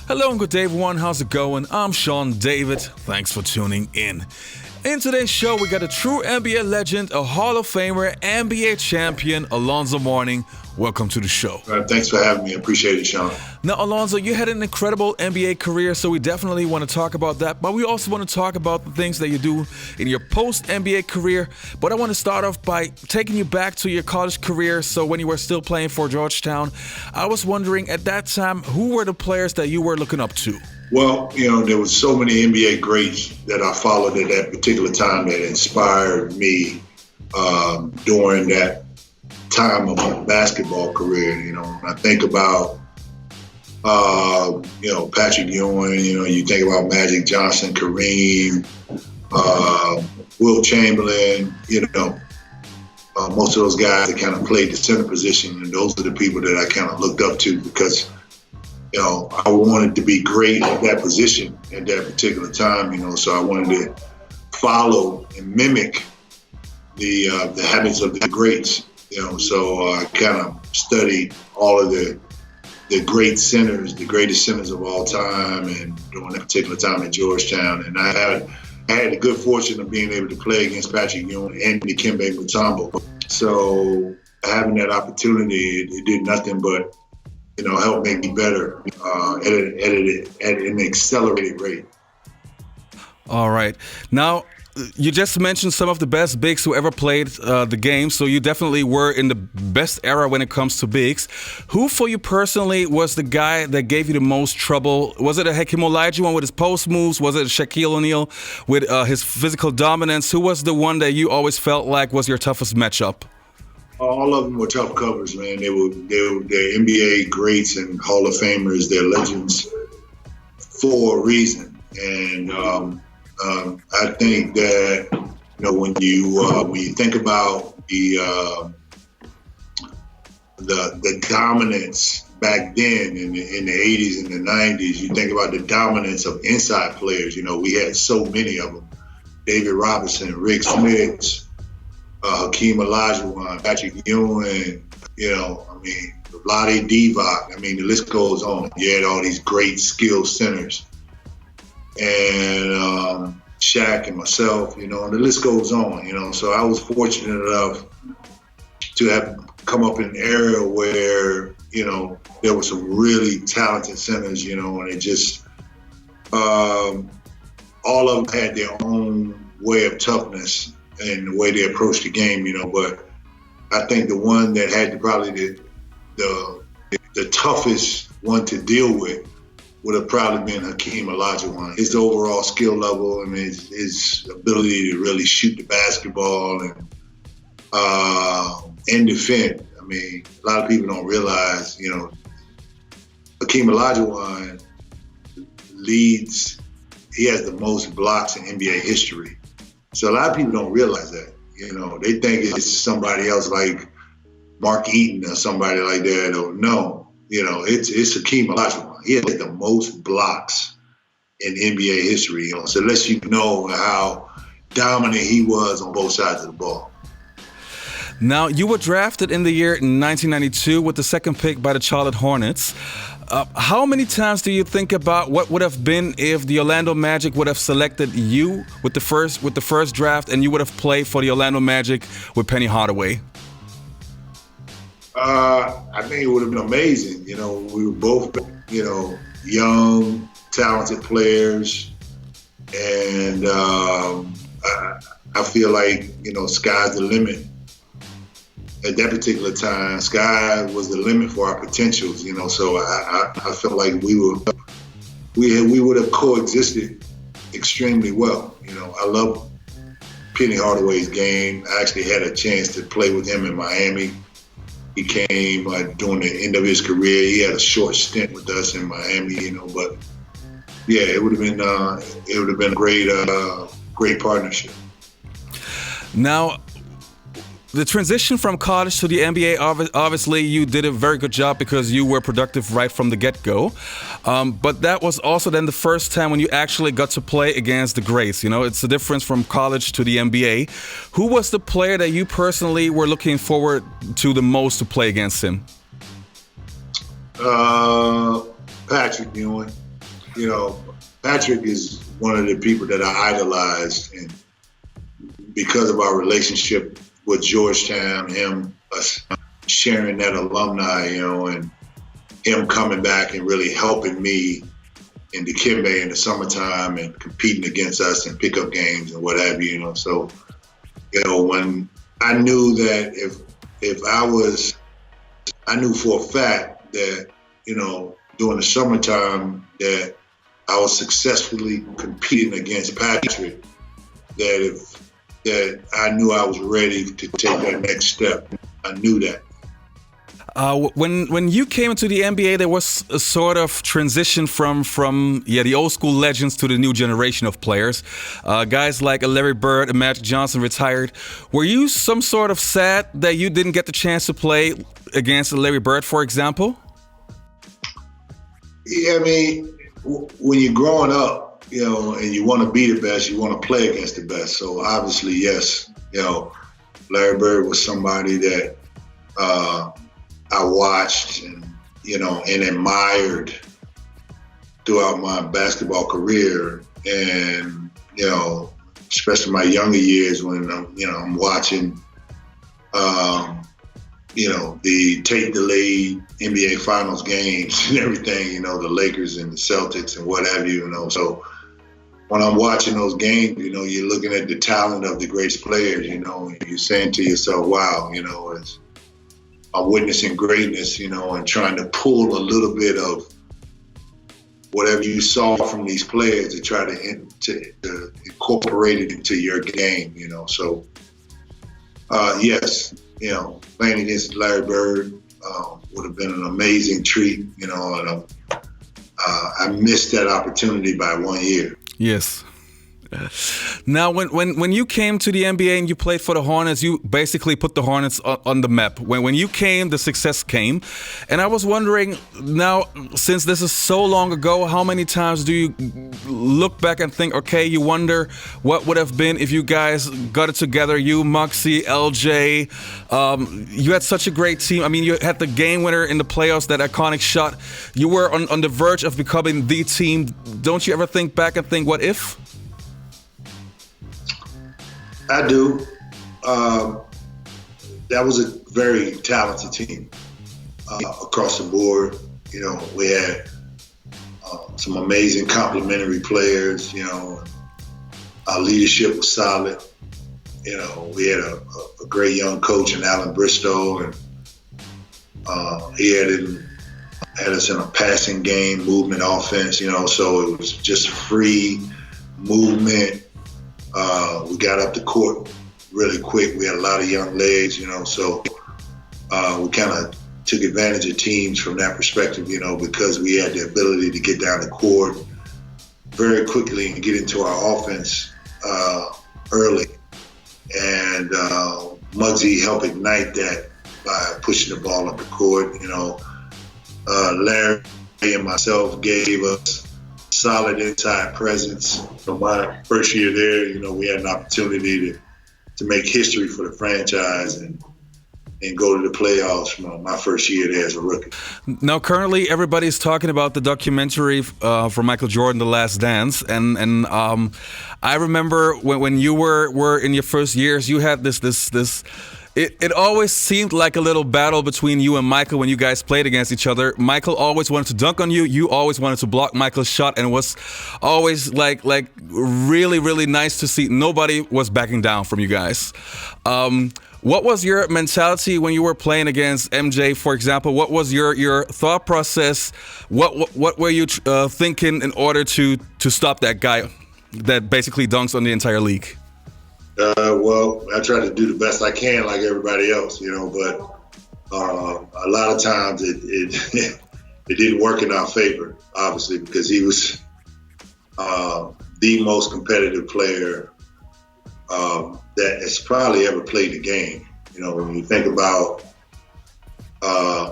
Hello and good day, everyone. How's it going? I'm Sean David. Thanks for tuning in. In today's show, we got a true NBA legend, a Hall of Famer, NBA champion, Alonzo Mourning. Welcome to the show. Thanks for having me. I appreciate it, Sean. Now, Alonzo, you had an incredible NBA career, so we definitely want to talk about that. But we also want to talk about the things that you do in your post-NBA career. But I want to start off by taking you back to your college career. So when you were still playing for Georgetown, I was wondering at that time, who were the players that you were looking up to? Well, there was so many NBA greats that I followed at that particular time that inspired me during that time of my basketball career. When I think about, Patrick Ewing, you think about Magic Johnson, Kareem, Will Chamberlain, most of those guys that kind of played the center position, and those are the people that I kind of looked up to because, I wanted to be great at that position at that particular time, so I wanted to follow and mimic the habits of the greats. So I kind of studied all of the great centers, the greatest centers of all time, and during that particular time at Georgetown. And I had the good fortune of being able to play against Patrick Ewing and Dikembe Mutombo. So having that opportunity, it did nothing but, help make me better at an accelerated rate. All right. Now, you just mentioned some of the best bigs who ever played the game, so you definitely were in the best era when it comes to bigs. Who, for you personally, was the guy that gave you the most trouble? Was it a Hakeem Olajuwon with his post moves? Was it Shaquille O'Neal with his physical dominance? Who was the one that you always felt like was your toughest matchup? All of them were tough covers, man. They're NBA greats and Hall of Famers. They're legends for a reason, and I think that when you think about the dominance back then in the 80s and the 90s, you think about the dominance of inside players. We had so many of them: David Robinson, Rick Smith, Hakeem Olajuwon, Patrick Ewing. Vlade Divac. The list goes on. You had all these great skilled centers. And Shaq and myself, and the list goes on, So I was fortunate enough to have come up in an area where, there were some really talented centers, and it just, all of them had their own way of toughness and the way they approached the game, but I think the one that had probably the toughest one to deal with would have probably been Hakeem Olajuwon. His overall skill level, his ability to really shoot the basketball and defend. A lot of people don't realize, Hakeem Olajuwon leads. He has the most blocks in NBA history. So a lot of people don't realize that. They think it's somebody else like Mark Eaton or somebody like that. No, it's Hakeem Olajuwon. He has the most blocks in NBA history. So it lets you know how dominant he was on both sides of the ball. Now, you were drafted in the year 1992 with the second pick by the Charlotte Hornets. How many times do you think about what would have been if the Orlando Magic would have selected you with the first draft and you would have played for the Orlando Magic with Penny Hardaway? I think it would have been amazing. We were both, young, talented players. And I feel like, sky's the limit. At that particular time, sky was the limit for our potentials, So I felt like we would have coexisted extremely well. I love Penny Hardaway's game. I actually had a chance to play with him in Miami. He came during the end of his career. He had a short stint with us in Miami, But yeah, it would have been a great partnership. Now, the transition from college to the NBA, obviously you did a very good job because you were productive right from the get-go. But that was also then the first time when you actually got to play against the greats. It's the difference from college to the NBA. Who was the player that you personally were looking forward to the most to play against him? Patrick Ewing. you know, Patrick is one of the people that I idolized, and because of our relationship with Georgetown, us sharing that alumni, you know, and him coming back and really helping me in Dikembe in the summertime and competing against us in pickup games and what have you, you know. So, you know, when I knew that I knew for a fact that, you know, during the summertime that I was successfully competing against Patrick, that I knew I was ready to take that next step. I knew that. When you came into the NBA, there was a sort of transition from the old school legends to the new generation of players. Guys like Larry Bird and Magic Johnson retired. Were you some sort of sad that you didn't get the chance to play against Larry Bird, for example? Yeah, I mean, when you're growing up, you know, and you want to be the best, you want to play against the best. So obviously, yes, you know, Larry Bird was somebody that I watched and, you know, and admired throughout my basketball career. And, you know, especially my younger years when I'm watching, you know, the tape delayed NBA Finals games and everything, you know, the Lakers and the Celtics and what have you, you know. So when I'm watching those games, you know, you're looking at the talent of the greatest players, you know, and you're saying to yourself, wow, you know, I'm witnessing greatness, you know, and trying to pull a little bit of whatever you saw from these players to try to incorporate it into your game, you know. So, yes, you know, playing against Larry Bird would have been an amazing treat, you know, and I missed that opportunity by 1 year. Yes. Now, when you came to the NBA and you played for the Hornets, you basically put the Hornets on the map. When you came, the success came. And I was wondering, now, since this is so long ago, how many times do you look back and think, okay, you wonder what would have been if you guys got it together, you, Moxie, LJ, you had such a great team. I mean, you had the game winner in the playoffs, that iconic shot. You were on the verge of becoming the team. Don't you ever think back and think, what if? I do. That was a very talented team across the board. You know, we had some amazing complementary players. You know, our leadership was solid. You know, we had a great young coach in Alan Bristow, and he had us in a passing game, movement offense. You know, so it was just free movement. We got up the court really quick. We had a lot of young legs, you know, so we kind of took advantage of teams from that perspective, you know, because we had the ability to get down the court very quickly and get into our offense early. And Muggsy helped ignite that by pushing the ball up the court, you know. Larry and myself gave us solid inside presence. So my first year there, you know, we had an opportunity to make history for the franchise and go to the playoffs from my first year there as a rookie. Now, currently, everybody's talking about the documentary from Michael Jordan, The Last Dance, and I remember when you were in your first years, you had this. It always seemed like a little battle between you and Michael when you guys played against each other. Michael always wanted to dunk on you. You always wanted to block Michael's shot, and it was always like really, really nice to see. Nobody was backing down from you guys. What was your mentality when you were playing against MJ, for example? What was your thought process? What were you thinking in order to stop that guy that basically dunks on the entire league? Well, I try to do the best I can, like everybody else, you know. But a lot of times it didn't work in our favor, obviously, because he was the most competitive player that has probably ever played the game. You know, when you think about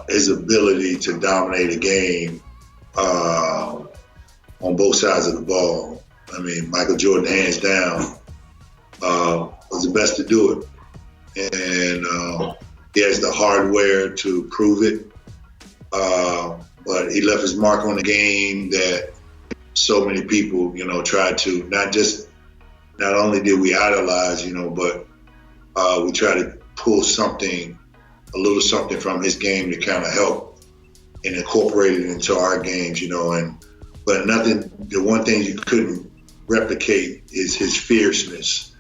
his ability to dominate a game on both sides of the ball. I mean, Michael Jordan, hands down, was the best to do it. And he has the hardware to prove it. But he left his mark on the game that so many people, tried to not only did we idolize, but we try to pull a little something from his game to kind of help and incorporate it into our games, but the one thing you couldn't replicate is his fierceness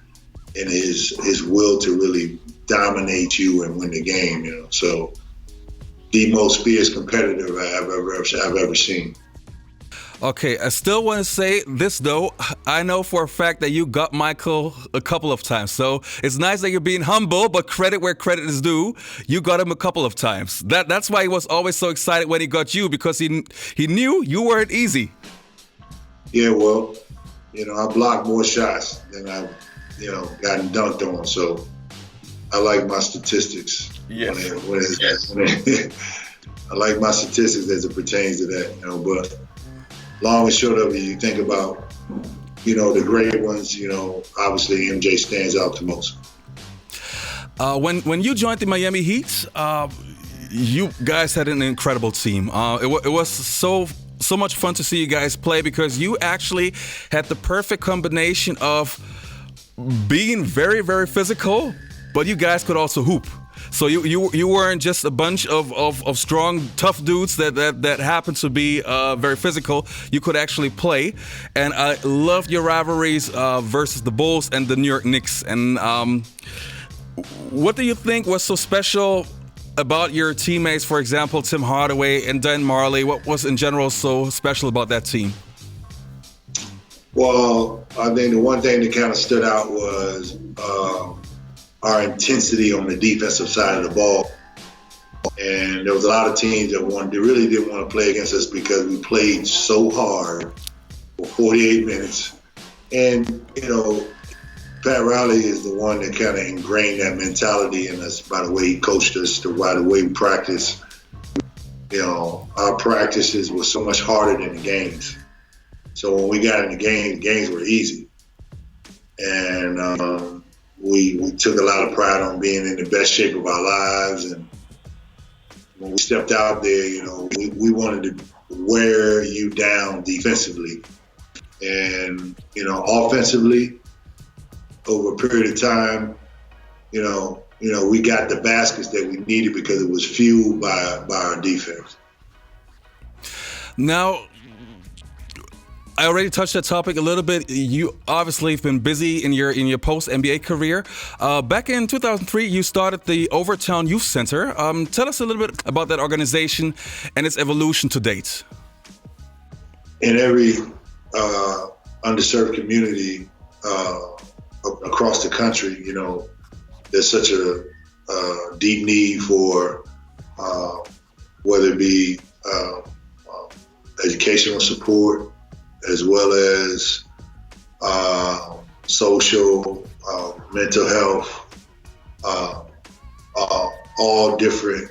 and his will to really dominate you and win the game, So the most fierce competitor I've ever seen. Okay, I still want to say this though. I know for a fact that you got Michael a couple of times. So it's nice that you're being humble, but credit where credit is due. You got him a couple of times. That's why he was always so excited when he got you, because he knew you weren't easy. Yeah, well, I blocked more shots than I've, gotten dunked on. So I like my statistics. Yes. I like my statistics as it pertains to that, but long and short of it, you think about, the great ones, obviously MJ stands out the most. When you joined the Miami Heat, you guys had an incredible team. It was so much fun to see you guys play, because you actually had the perfect combination of being very, very physical, but you guys could also hoop. So you weren't just a bunch of strong, tough dudes that happened to be very physical. You could actually play, and I loved your rivalries versus the Bulls and the New York Knicks. And what do you think was so special about your teammates? For example, Tim Hardaway and Dan Marley. What was in general so special about that team? Well, I think the one thing that kind of stood out was our intensity on the defensive side of the ball. And there was a lot of teams that really didn't want to play against us because we played so hard for 48 minutes. And, Pat Riley is the one that kind of ingrained that mentality in us by the way he coached us, by the way we practiced. Our practices were so much harder than the games. So when we got in the games were easy. And we took a lot of pride on being in the best shape of our lives. And when we stepped out there, we wanted to wear you down defensively. And, offensively, over a period of time, we got the baskets that we needed because it was fueled by our defense. Now, I already touched that topic a little bit. You obviously have been busy in your post-NBA career. Back in 2003, you started the Overtown Youth Center. Tell us a little bit about that organization and its evolution to date. In every underserved community across the country, there's such a deep need for whether it be educational support, as well as social, mental health, all different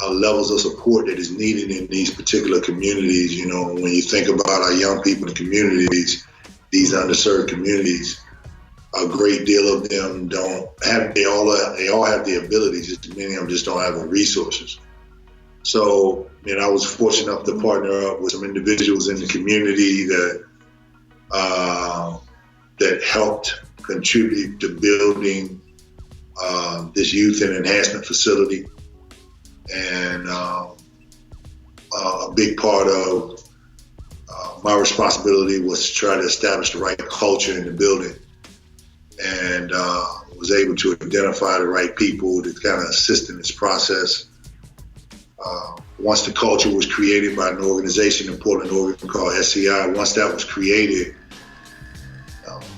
levels of support that is needed in these particular communities. When you think about our young people in the communities, these underserved communities, a great deal of them they all have the abilities, just many of them just don't have the resources. So, I was fortunate enough to partner up with some individuals in the community that helped contribute to building this youth and enhancement facility. And a big part of my responsibility was to try to establish the right culture in the building, and was able to identify the right people to kind of assist in this process. Once the culture was created by an organization in Portland, Oregon called SCI, once that was created,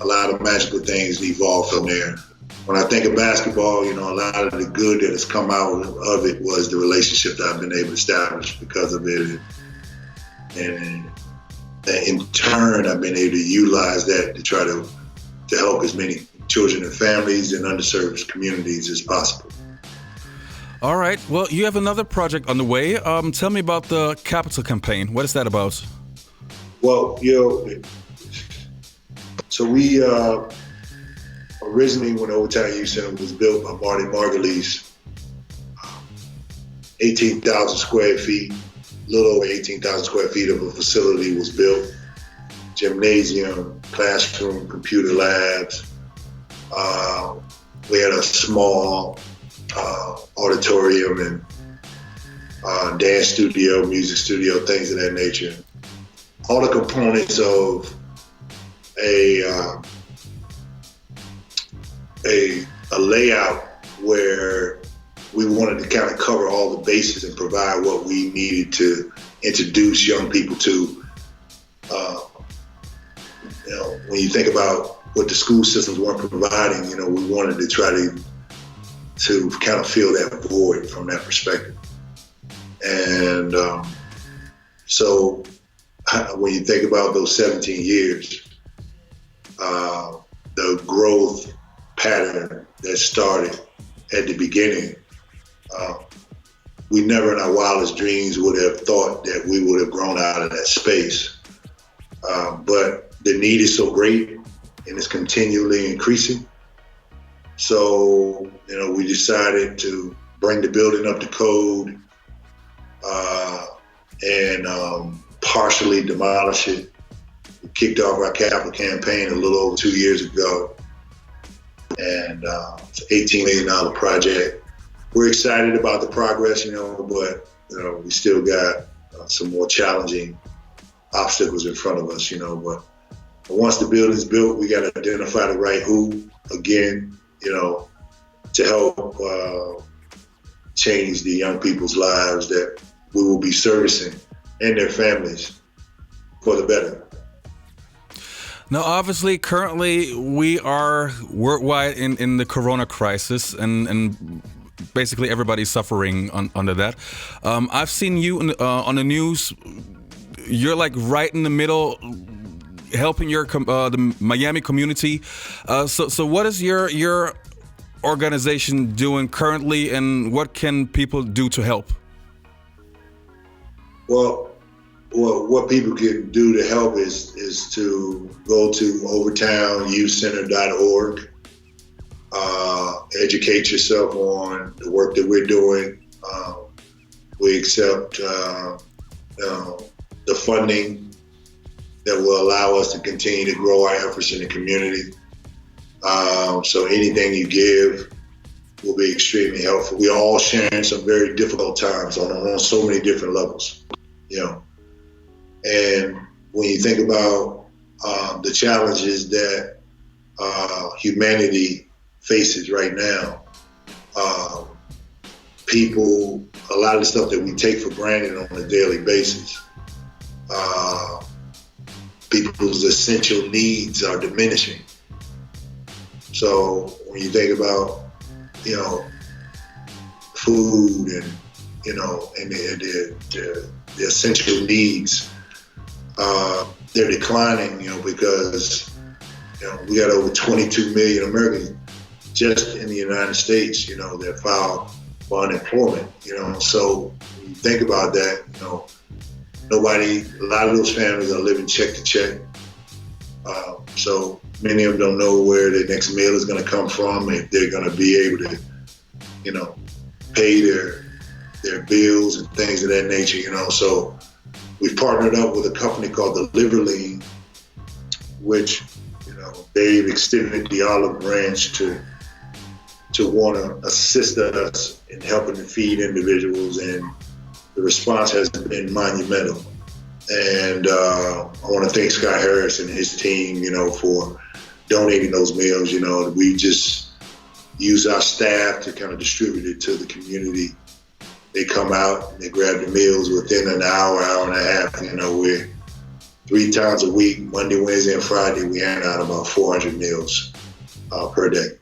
a lot of magical things evolved from there. When I think of basketball, a lot of the good that has come out of it was the relationship that I've been able to establish because of it. And in turn, I've been able to utilize that to try to help as many children and families in underserved communities as possible. All right. Well, you have another project on the way. Tell me about the Capital campaign. What is that about? Well, so we originally, when the Overtown Youth Center was built by Marty Margulies, 18,000 square feet, a little over 18,000 square feet of a facility was built. gymnasium, classroom, computer labs. We had a small auditorium and dance studio, music studio, things of that nature. All the components of a layout where we wanted to kind of cover all the bases and provide what we needed to introduce young people to. When you think about what the school systems weren't providing, we wanted to try to kind of fill that void from that perspective. And so when you think about those 17 years, the growth pattern that started at the beginning, we never in our wildest dreams would have thought that we would have grown out of that space. But the need is so great and it's continually increasing. So, we decided to bring the building up to code and partially demolish it. We kicked off our capital campaign a little over 2 years ago. And it's an $18 million project. We're excited about the progress, but we still got some more challenging obstacles in front of us, but once the building's built, we got to identify the right who, again, to help change the young people's lives that we will be servicing and their families for the better. Now, obviously, currently we are worldwide in the corona crisis, and basically everybody's suffering under that. I've seen you on the news. You're like right in the middle, helping the Miami community. So what is your organization doing currently, and what can people do to help? Well, what people can do to help is to go to overtownyouthcenter.org, educate yourself on the work that we're doing. We accept the funding that will allow us to continue to grow our efforts in the community. So anything you give will be extremely helpful. We are all sharing some very difficult times on so many different levels, And when you think about the challenges that humanity faces right now, people, a lot of the stuff that we take for granted on a daily basis, people's essential needs are diminishing. So when you think about, food and, and the essential needs, they're declining, because, we got over 22 million Americans just in the United States, that file for unemployment, So when you think about that, a lot of those families are living check to check. So many of them don't know where their next meal is going to come from, if they're going to be able to, pay their bills and things of that nature, So we've partnered up with a company called Rivalry, which, they've extended the olive branch to want to assist us in helping to feed individuals, and the response has been monumental. And I want to thank Scott Harris and his team, for donating those meals. We just use our staff to kind of distribute it to the community. They come out, they grab the meals within an hour and a half. We're 3 times a week, Monday, Wednesday, and Friday, we hand out about 400 meals per day.